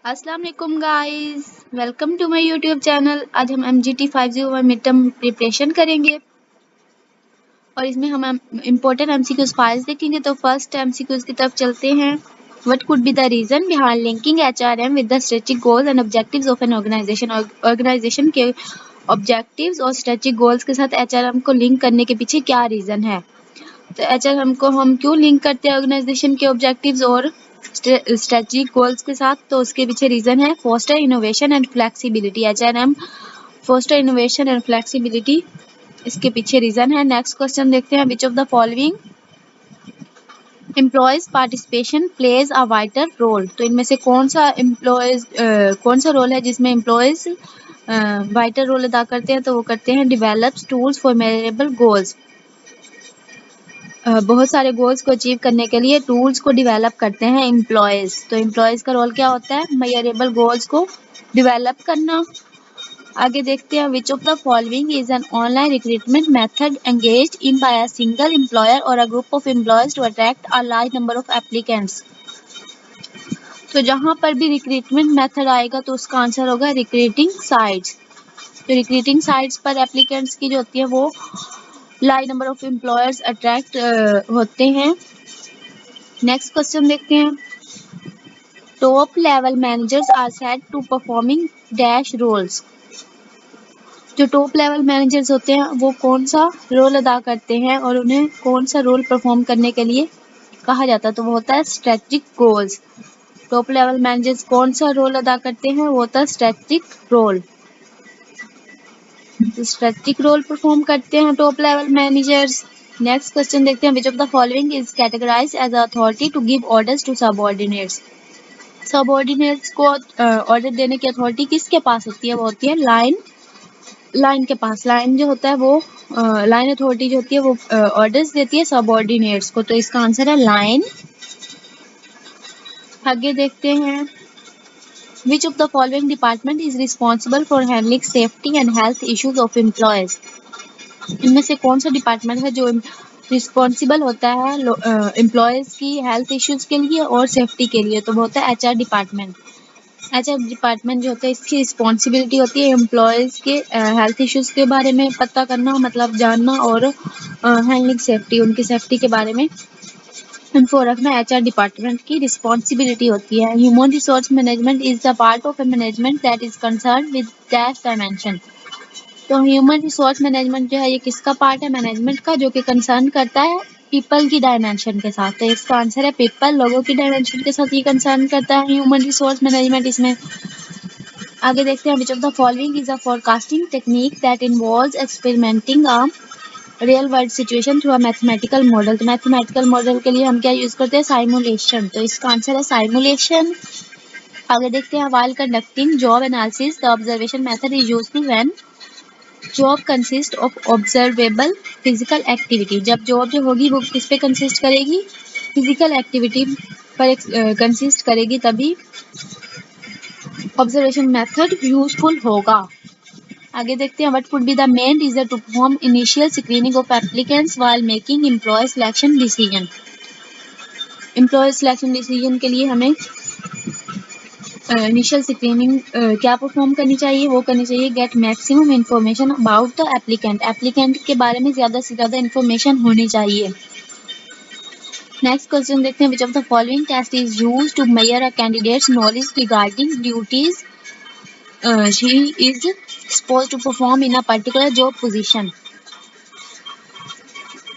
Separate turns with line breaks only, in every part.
अस्सलाम वालेकुम guys, welcome to my YouTube channel. आज हम MGT 501 मिड टर्म प्रिपरेशन करेंगे और इसमें हम इम्पोर्टेंट MCQs फाइल्स देखेंगे। तो फर्स्ट MCQs की तरफ चलते हैं। What could be the reason behind linking HRM with the strategic goals and objectives of an organisation. Organisation के ऑब्जेक्टिव्स और स्ट्रेटेजिक गोल्स के साथ HRM को लिंक करने के पीछे क्या रीजन है। तो HRM को हम क्यों लिंक करते हैं ऑर्गेनाइजेशन के ऑब्जेक्टिव्स और स्ट्रेटेजिक गोल्स के साथ, तो उसके पीछे रीजन है foster innovation and flexibility. HRM foster innovation and flexibility, इसके पीछे रीजन है। नेक्स्ट क्वेश्चन देखते हैं। Which of the following employees participation plays a wider role. तो इनमें से कौन सा रोल है जिसमें एम्प्लॉयज वाइटर रोल अदा करते हैं। तो वो करते हैं develops tools for measurable goals. बहुत सारे गोल्स को अचीव करने के लिए टूल्स को डिवेलप करते हैं एम्प्लॉयज। तो एम्प्लॉयज का रोल क्या होता है, मेजरेबल गोल्स को डिवेलप करना। आगे देखते हैं। Which of the following is an online recruitment method engaged in by a single employer और a group of employees to attract a large number of applicants. तो जहां पर भी रिक्रूटमेंट मेथड आएगा तो उसका आंसर होगा रिक्रूटिंग साइट्स। तो रिक्रूटिंग साइट्स पर एप्लीकेंट्स की जो होती है वो large number of employers attract होते हैं। नेक्स्ट क्वेश्चन देखते हैं। Top level managers are said to performing dash roles. जो टॉप लेवल मैनेजर्स होते हैं वो कौन सा रोल अदा करते हैं और उन्हें कौन सा रोल परफॉर्म करने के लिए कहा जाता है। तो वो होता है strategic goals. Top level managers कौन सा रोल अदा करते हैं, वो होता है strategic role. Strategic role perform करते हैं top level managers. Next question देखते हैं। Which of the following is categorised as authority to give orders to subordinates. Subordinates को ऑर्डर देने की अथॉरिटी किसके पास होती है, वो होती है लाइन के पास। लाइन जो होता है वो लाइन अथॉरिटी जो होती है वो ऑर्डर्स देती है सबऑर्डिनेट्स को। तो इसका आंसर है लाइन। आगे देखते हैं। Which of the following department is responsible for handling safety and health issues of employees? इनमें से कौन सा डिपार्टमेंट है जो रिस्पॉन्सिबल होता है एम्प्लॉयज की हेल्थ इश्यूज के लिए और सेफ्टी के लिए। तो वो होता है HR डिपार्टमेंट। HR डिपार्टमेंट जो होता है इसकी रिस्पॉन्सिबिलिटी होती है एम्प्लॉयज के हेल्थ इश्यूज के बारे में पता करना, मतलब जानना, और हैंडलिंग सेफ्टी, उनकी सेफ्टी के बारे में इनको रखना HR डिपार्टमेंट की रिस्पॉन्सिबिलिटी होती है। Human resource management is the part of A management that is concern with dash dimension. तो ह्यूमन रिसोर्स मैनेजमेंट जो है ये किसका पार्ट है, मैनेजमेंट का, जो कि कंसर्न करता है पीपल की डायमेंशन के साथ। तो इसका आंसर है पीपल, लोगों की डायमेंशन के साथ ये कंसर्न करता है ह्यूमन रिसोर्स मैनेजमेंट इसमें। आगे देखते हैं। Which of the following is a forecasting technique that involves experimenting a real world situation through a mathematical model. तो मैथमेटिकल मॉडल के लिए हम क्या यूज करते हैं, साइमुलेशन। तो इसका आंसर है साइमुलेशन। आगे देखते हैं। While conducting job analysis the observation method is used when job consist of observable physical activity. जब जॉब जो होगी वो किस पे कंसिस्ट करेगी, फिजिकल एक्टिविटी पर कंसिस्ट करेगी, तभी ऑब्जर्वेशन मेथड यूजफुल होगा। आगे देखते हैं। What could be the main reason to perform initial screening of applicants while making employ selection decision. Employ selection decision के लिए हमें इनिशियल स्क्रीनिंग क्या परफॉर्म करनी चाहिए, वो करनी चाहिए get maximum information about the applicant. Applicant के बारे में ज़्यादा से ज़्यादा इंफॉर्मेशन होनी चाहिए। नेक्स्ट क्वेश्चन देखते हैं। Which of the following test is used to measure a candidate's knowledge regarding duties she is supposed to perform in a particular job position।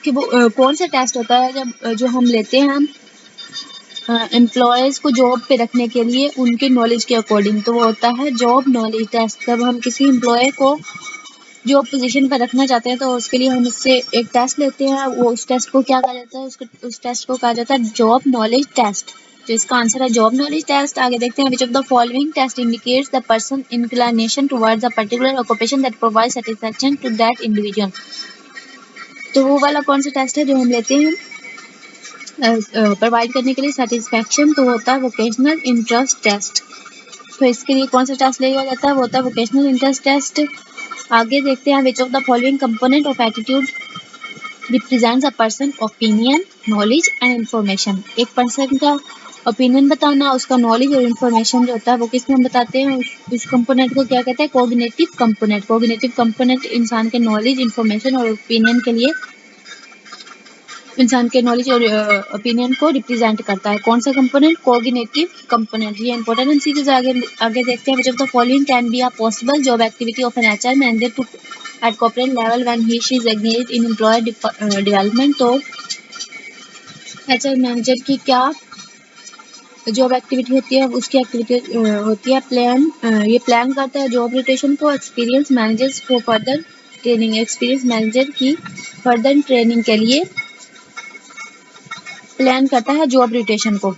कि वो कौन सा टेस्ट होता है जब जो हम लेते हैं एम्प्लॉयज को जॉब पे रखने के लिए उनके नॉलेज के अकॉर्डिंग। तो वो होता है जॉब नॉलेज टेस्ट। जब हम किसी एम्प्लॉय को जॉब पोजीशन पर रखना चाहते हैं तो उसके लिए हम उससे एक टेस्ट लेते हैं। वो उस टेस्ट को क्या कहा जाता है, उस टेस्ट को कहा जाता है जॉब नॉलेज टेस्ट। तो इसका आंसर है जॉब नॉलेज टेस्ट। आगे देखते हैं। Which of the following test indicates the person inclination towards a particular occupation that provide satisfaction to that individual. तो वो वाला कौन सा टेस्ट है जो हम लेते हैं प्रोवाइड करने के लिए सेटिस्फैक्शन, तो होता है वोकेशनल इंटरेस्ट टेस्ट। तो इसके लिए कौन सा टेस्ट लिया जाता है, वो होता है वोकेशनल इंटरेस्ट टेस्ट। आगे देखते हैं। Which of the following component of attitude represents a person opinion knowledge and information. एक पर्सन का ओपिनियन बताना, उसका नॉलेज और इन्फॉर्मेशन जो होता है वो किस में हम बताते हैं, उस कंपोनेंट को क्या कहते हैं, कोग्निटिव कंपोनेंट। कोग्निटिव कंपोनेंट इंसान के नॉलेज, इन्फॉर्मेशन और ओपिनियन के लिए, इंसान के नॉलेज और ओपिनियन को रिप्रेजेंट करता है। कौन सा कंपोनेंट, कोग्निटिव कंपोनेंट। ये इंपॉर्टेंट एमसीक्यूज आगे देखते हैं। Which of the following can be a possible job activity of an HR manager to at corporate level when he she is engaged in employ development. तो HR manager की क्या job activity होती है, उसकी activity होती है plan, ये plan करता है जॉब रोटेशन को, एक्सपीरियंस मैनेजर्स को फर्दर ट्रेनिंग, एक्सपीरियंस मैनेजर की फर्दर ट्रेनिंग के लिए प्लान करता है जॉब रोटेशन को।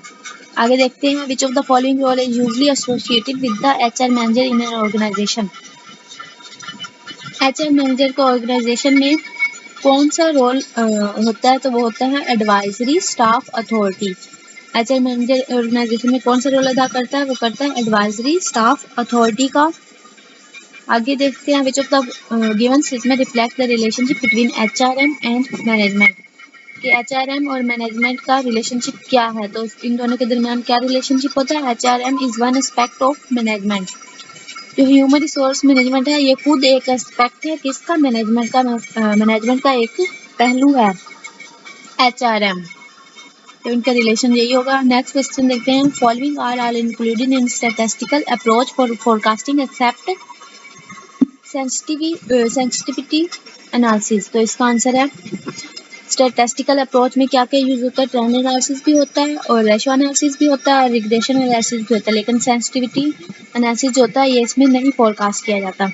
आगे देखते हैं। Which of the following role is usually associated with the HR manager in an organisation. HR manager का ऑर्गेनाइजेशन में कौन सा रोल होता है, तो वो होता है advisory, staff, authority. HR manager organisation में कौन सा रोल अदा करता है, वो करता है एडवाइजरी, स्टाफ, अथॉरिटी का। आगे देखते हैं। Which of the given statement reflect the relationship between HRM and management. कि एचआरएम और मैनेजमेंट का रिलेशनशिप क्या है, तो इन दोनों के दरमियान क्या रिलेशनशिप होता है। HRM is one aspect of management. जो ह्यूमन रिसोर्स मैनेजमेंट है ये खुद एक एस्पेक्ट है किसका, मैनेजमेंट का एक पहलू है एचआरएम। तो इनका रिलेशन यही होगा। नेक्स्ट क्वेश्चन देखते हैं। Following are all included in statistical approach for forecasting except sensitivity analysis. तो इसका आंसर है स्टैटिस्टिकल अप्रोच में क्या क्या यूज होता है, ट्रेंड एनालिसिस भी होता है और रेशो एनालिसिस भी होता है और रिग्रेशन एनालिसिस भी होता है, लेकिन सेंसिटिविटी एनालिसिस जो होता है ये इसमें नहीं फोरकास्ट किया जाता।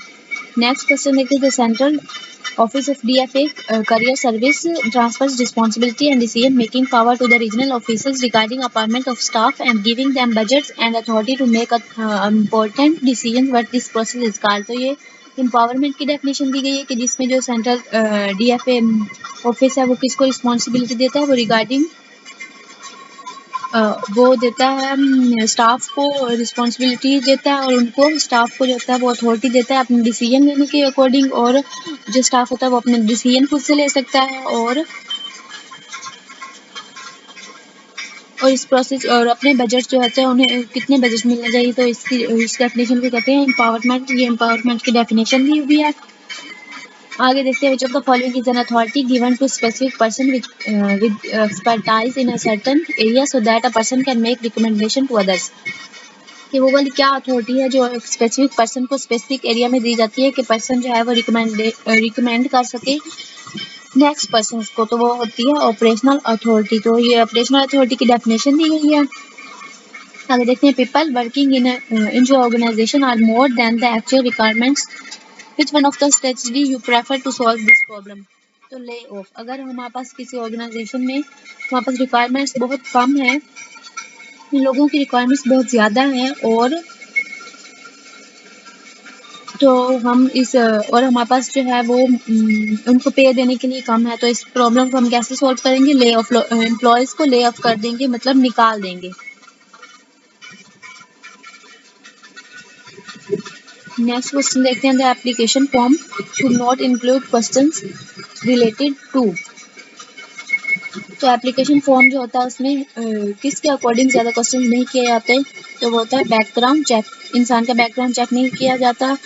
नेक्स्ट क्वेश्चन देखते हैं। The central office of DFA career service transfers responsibility and decision making power to the regional officers regarding appointment of staff and giving them budgets and authority to make important decision what this process is called. तो ये empowerment की definition दी गई है कि जिसमें जो central DFA office है वो किसको रिस्पॉन्सिबिलिटी देता है, वो रिगार्डिंग वो देता है स्टाफ को रिस्पॉन्सिबिलिटी देता है और उनको स्टाफ को जो होता है वो अथॉरिटी देता है अपने डिसीजन लेने के अकॉर्डिंग। और जो स्टाफ होता है वो अपने डिसीजन खुद से ले सकता है और इस प्रोसेस और अपने बजट जो होते हैं उन्हें कितने बजट मिलना चाहिए, तो इस डेफिनेशन को कहते हैं एम्पावरमेंट। ये एम्पावरमेंट की डेफिनेशन दी हुई है। आगे देखते हैं। Which of the following is an authority given to specific person with expertise in a certain area so that a person can make recommendation to others. कि वो वाली क्या अथॉरिटी है जो एक स्पेसिफिक पर्सन को स्पेसिफिक एरिया में दी जाती है कि पर्सन जो है वो रिकमेंड कर सके नेक्स्ट पर्सन को, तो वो होती है ऑपरेशनल अथॉरिटी। तो ये ऑपरेशनल अथॉरिटी की डेफिनेशन दी गई है। आगे देखते हैं। पीपल वर्किंग इन जो organisation are more than the actual requirements Which one of the strategy you prefer to solve this problem? तो ले ऑफ। अगर हमारे पास किसी ऑर्गेनाइजेशन में हमारे पास रिक्वायरमेंट्स बहुत कम है, लोगों की रिक्वायरमेंट्स बहुत ज़्यादा हैं और तो हम इस और हमारे पास जो है वो उनको पे देने के लिए कम है, तो इस प्रॉब्लम को हम कैसे सॉल्व करेंगे, ले ऑफ एम्प्लॉयज़ को ले ऑफ कर देंगे, मतलब निकाल देंगे। नेक्स्ट क्वेश्चन देखते हैं। The application form should not include questions related to. तो एप्लीकेशन फॉर्म जो होता है उसमें किसके अकॉर्डिंग ज़्यादा क्वेश्चन नहीं किए जाते, तो वो होता है बैकग्राउंड चेक। इंसान का बैकग्राउंड चेक नहीं किया जाता,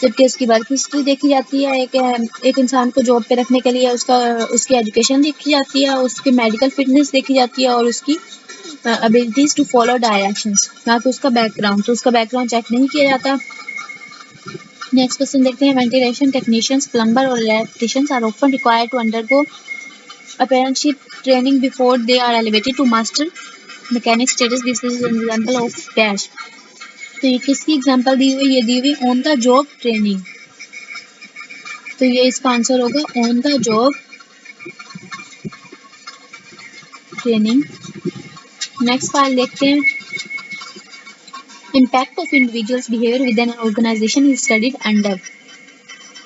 जबकि उसकी वर्क हिस्ट्री देखी जाती है। एक इंसान को जॉब पे रखने के लिए उसकी एजुकेशन देखी जाती है, उसकी मेडिकल फिटनेस देखी जाती है और उसकी एबिलिटीज़ टू फॉलो डायरेक्शंस, ना कि उसका बैकग्राउंड। तो उसका बैकग्राउंड चेक नहीं किया जाता। नेक्स्ट क्वेश्चन देखते हैं। वेंटिलेशन टेक्नीशियंस, प्लम्बर और electricians are often required to undergo apprenticeship training before they are elevated to master mechanic status. This is an example of dash. तो ये किसकी एग्जांपल दी हुई, ये दी हुई ऑन द जॉब ट्रेनिंग। तो ये इसका आंसर होगा on the job training. Next file देखते हैं। Impact of individuals behaviour with an organisation is studied under.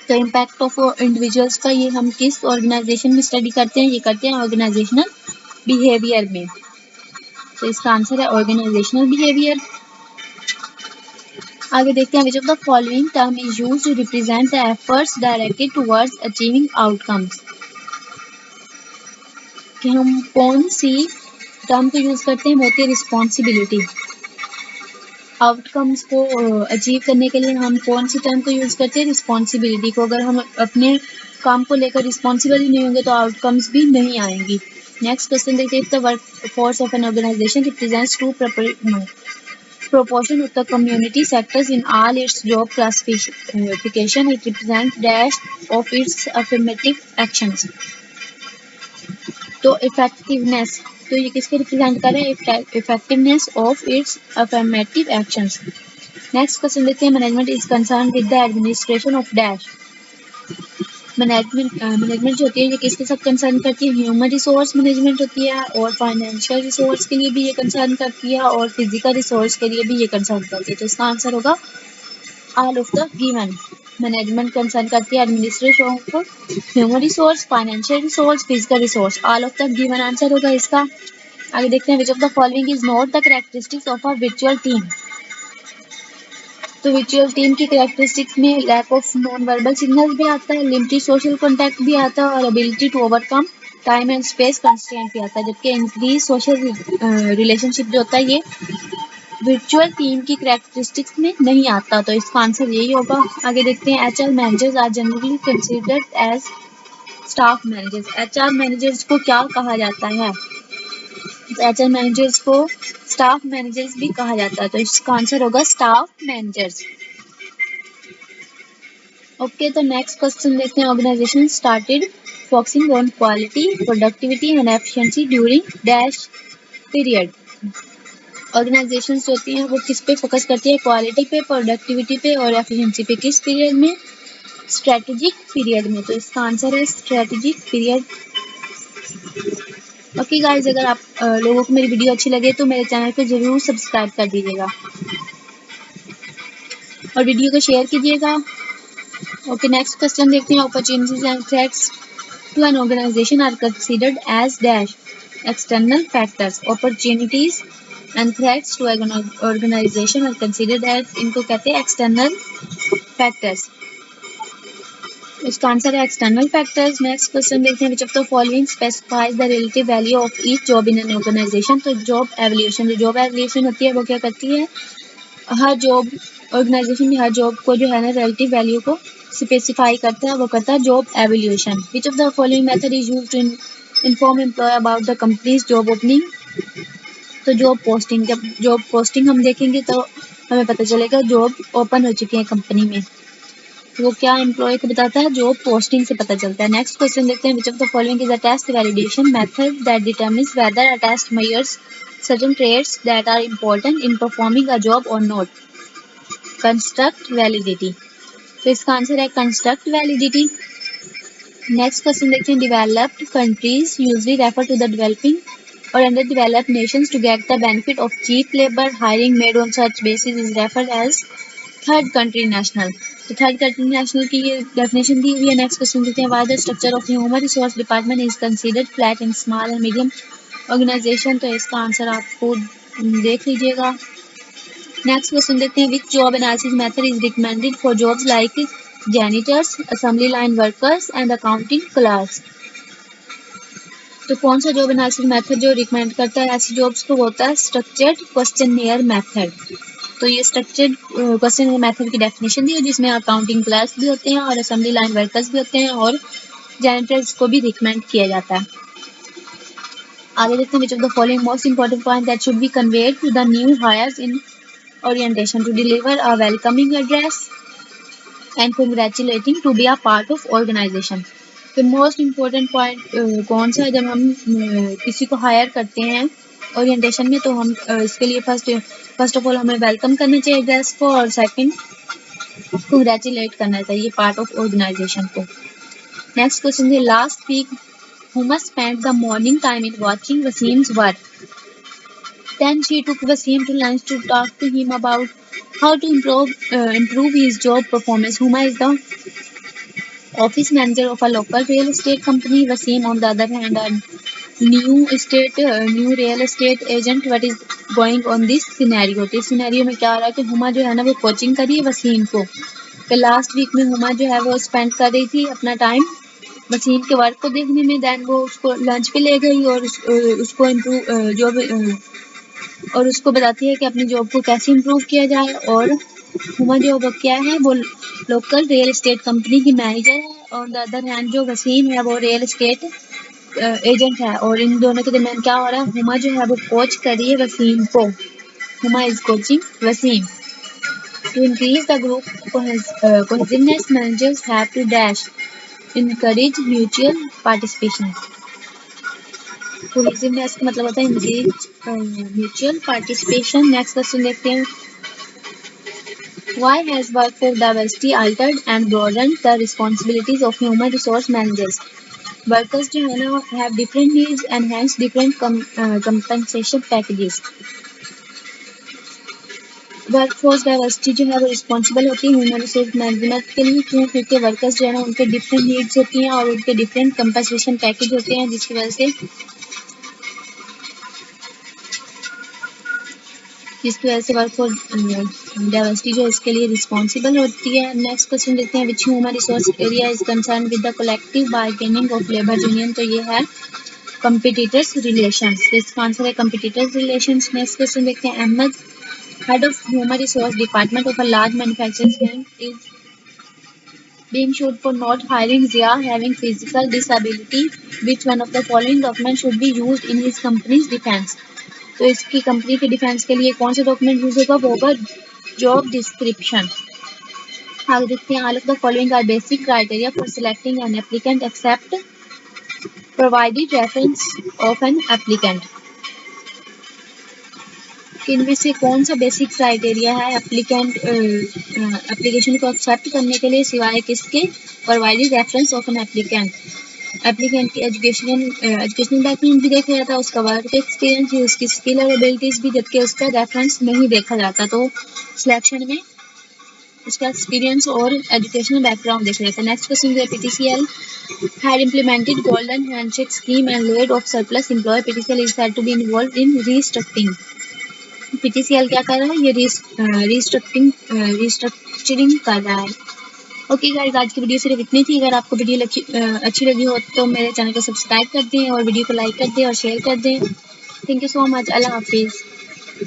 तो इम्पैक्ट ऑफ इंडिविजुअल्स का ये हम किस ऑर्गेनाइजेशन में स्टडी करते हैं, ये करते हैं ऑर्गेनाइजेशनल बिहेवियर में। तो इसका आंसर है ऑर्गेनाइजेशनल बिहेवियर। आगे देखते हैं। Which of the following term is used to represent the efforts directed towards achieving outcomes. कि हम कौन सी टर्म को यूज करते हैं, होती है रिस्पॉन्सिबिलिटी। आउटकम्स को अचीव करने के लिए हम कौन सी टर्म को यूज करते हैं, रिस्पॉन्सिबिलिटी को। अगर हम अपने काम को लेकर रिस्पॉन्सिबल ही नहीं होंगे तो आउटकम्स भी नहीं आएंगी। नेक्स्ट क्वेश्चन देखते हैं, the work force of an organisation represents to proportion of the community sectors in all its job classification. It represents dash of its affirmative actions. तो इफेक्टिवनेस, तो ये किसके रिप्रेजेंट कर रहे हैं, effectiveness of its affirmative actions. Next question देखते हैं, management is concern with the administration of dash. Management जो होती है ये किसके साथ कंसर्न करती है, ह्यूमन रिसोर्स मैनेजमेंट होती है, और फाइनेंशियल रिसोर्स के लिए भी ये कंसर्न करती है, और फिजिकल रिसोर्स के लिए भी ये कंसर्न करती है। तो इसका आंसर होगा all of the given. Management concern करती है administration of human resource, financial resource, physical resource, all of the given answer होगा इसका। आगे देखते हैं, which of the following is not the characteristics of a virtual team. तो virtual team की characteristics में lack of non verbal signal भी आता है, लिमिटेड सोशल कॉन्टैक्ट भी आता है, और ability to overcome time and space constraint भी आता है। जबकि इंक्रीज सोशल रिलेशनशिप जो होता है ये वर्चुअल टीम की कैरेक्टरिस्टिक्स में नहीं आता। तो इसका आंसर यही होगा। आगे देखते हैं, HR managers are generally considered as staff managers. HR managers को क्या कहा जाता है, एचआर मैनेजर्स को स्टाफ मैनेजर्स भी कहा जाता है। तो इसका आंसर होगा स्टाफ मैनेजर्स। ओके, तो नेक्स्ट क्वेश्चन देखते हैं, organisation started focusing on quality, productivity and efficiency during dash period. Organisation जो होती हैं वो किस पे फोकस करती है, क्वालिटी पे, प्रोडक्टिविटी पे और एफिशिएंसी पे। किस पीरियड में, स्ट्रेटेजिक पीरियड में। तो इसका आंसर है स्ट्रेटेजिक पीरियड। ओके गाइज, अगर आप लोगों को मेरी वीडियो अच्छी लगे तो मेरे चैनल को जरूर सब्सक्राइब कर दीजिएगा और वीडियो को शेयर कीजिएगा। ओके, नेक्स्ट क्वेश्चन देखते हैं, opportunities and threats to an organisation are considered as dash external factors. Opportunities and threats to an organisation are considered as, इनको कहते हैं एक्सटर्नल फैक्टर्स। इसका आंसर है एक्सटर्नल फैक्टर्स। नेक्स्ट क्वेश्चन देखते हैं, which of the following specifies the relative value of each job in an organisation. तो job evolution, जो job evolution होती है वो क्या करती है, हर जॉब ऑर्गेनाइजेशन में हर जॉब को जो है ना रिलेटिव वैल्यू को स्पेसिफाई करता है, वो करता है job evolution. Which of the following method is used to inform employ about the company's job opening. तो जॉब पोस्टिंग, जब जॉब पोस्टिंग हम देखेंगे तो हमें पता चलेगा जॉब ओपन हो चुकी है कंपनी में, वो क्या एम्प्लॉय को बताता है, जॉब पोस्टिंग से पता चलता है। नेक्स्ट क्वेश्चन देखते हैं, which of the following is a test validation method that determines whether a test measures certain traits that are important in performing a job और नॉट। Construct validity. तो इसका answer है कंस्ट्रक्ट वैलिडिटी। नेक्स्ट क्वेश्चन देखते हैं, developed countries usually refer to the developing और under developed nations to get the benefit of cheap labour hiring made on such basis is referred as third country national. तो third country national की ये definition दी हुई है। Next question देखते हैं, why the structure of human resource department is considered flat in small and medium organisation. तो इसका answer आपको देख लीजिएगा। नेक्स्ट क्वेश्चन देखते हैं, which job analysis method is recommended for jobs like janitors, assembly line workers and accounting clerks. तो कौन सा जॉब एनालिसिस मेथड जो रिकमेंड करता है ऐसी जॉब्स को होता है स्ट्रक्चर्ड क्वेश्चननियर मेथड। तो ये स्ट्रक्चर्ड क्वेश्चन मेथड की डेफिनेशन दी है, जिसमें अकाउंटिंग क्लर्क्स भी होते हैं और असेंबली लाइन वर्कर्स भी होते हैं और जैनिटर्स को भी रिकमेंड किया जाता है। आगे देखते हैं, which of the following most important point that should be conveyed to the new hires in orientation to deliver a welcoming address and congratulating to be a part of organization. तो most important point कौन सा है, जब हम किसी को higher करते हैं ओरिएंटेशन में तो हम इसके लिए फर्स्ट ऑफ ऑल हमें वेलकम करना चाहिए एड्रेस को, और सेकंड कंग्रेचुलेट करना चाहिए पार्ट ऑफ ऑर्गेनाइजेशन को। नेक्स्ट क्वेश्चन है, last week Huma spent the morning time in watching Wasim's work. Then she took Wasim to lunch to talk to him about how to improve his job performance. Huma is the office manager of a local real estate company. Wasim, on the other hand, a new real estate agent. What is going on this scenario? इस scenario में क्या हो रहा है कि हुमा जो है ना वो कोचिंग कर रही है वसीम को। तो लास्ट वीक में हुमा जो है वो स्पेंड कर रही थी अपना टाइम वसीम के वर्क को देखने में। दैन वो उसको लंच पे ले गई और उसको इम्प्रूव जॉब और उसको बताती है कि अपनी जॉब को कैसे इम्प्रूव किया जाए। और हुमा जो क्या है वो लोकल रियल एस्टेट कंपनी की मैनेजर है। ऑन द अदर हैंड जो वसीम है वो रियल एस्टेट एजेंट है। और इन दोनों के दरमियान क्या हो रहा है, हुमा जो है वो कोच कर रही है वसीम को। Huma is coaching Wasim. To increase the group cohesiveness, managers have to dash encourage mutual participation. Cohesiveness का मतलब होता है encourage mutual participation. Next question देखते हैं. Why has workforce diversity altered and broadened the responsibilities of human resource managers? Workers जो है ना have different needs and hence different compensation packages. Workforce diversity जो है वो रिस्पॉन्सिबल होती है ह्यूमन रिसोर्स मैनेजमेंट के लिए। क्यों? क्योंकि वर्कर्स जो है ना उनके डिफरेंट नीड्स होती हैं और उनके डिफरेंट कंपनसेशन पैकेज होते हैं, जिसकी वजह से वर्कफोर्स डाइवर्सिटी जो है इसके लिए रिस्पॉन्सिबल होती है। नेक्स्ट क्वेश्चन देखते हैं, which human resource area is concern with the collective bargaining of labour union. तो ये है कंपिटिटर्स रिलेशंस। इसका आंसर है कंपिटिटर्स रिलेशंस। नेक्स्ट क्वेश्चन देखते हैं, Ahmad head of human resource department of a large manufacturing firm is being sued for not hiring Zia having physical disability. Which one of the following documents should be used in his company's defense? तो इसकी company के defence के लिए कौन सा document use होगा, वो होगा जॉब डिस्क्रिप्शन। आगे देखते हैं, all of the following are basic criteria for selecting an applicant except provided reference of an applicant. इनमें से कौन सा बेसिक क्राइटेरिया है एप्लीकेंट एप्लीकेशन को एक्सेप्ट करने के लिए सिवाय किसके, provided reference of an applicant. Applicant की एजुकेशनल बैकग्राउंड भी देखा जाता है, उसका वर्क एक्सपीरियंस भी, उसकी स्किल और एबिलिटीज भी, जबकि उसका रेफरेंस नहीं देखा जाता। तो सिलेक्शन में उसका एक्सपीरियंस और एजुकेशनल बैकग्राउंड देखा जाता है। नेक्स्ट क्वेश्चन है, PTCL had implemented golden handshake scheme and laid off surplus employee. PTCL is said to be involved in restructuring. PTCL क्या कर रहा है, ये रिस्ट्रक्चरिंग कर रहा है। ओके गाइस, आज की वीडियो सिर्फ इतनी थी। अगर आपको वीडियो अच्छी लगी हो तो मेरे चैनल को सब्सक्राइब कर दें और वीडियो को लाइक कर दें और शेयर कर दें। Thank you so much. अल्लाह हाफिज़।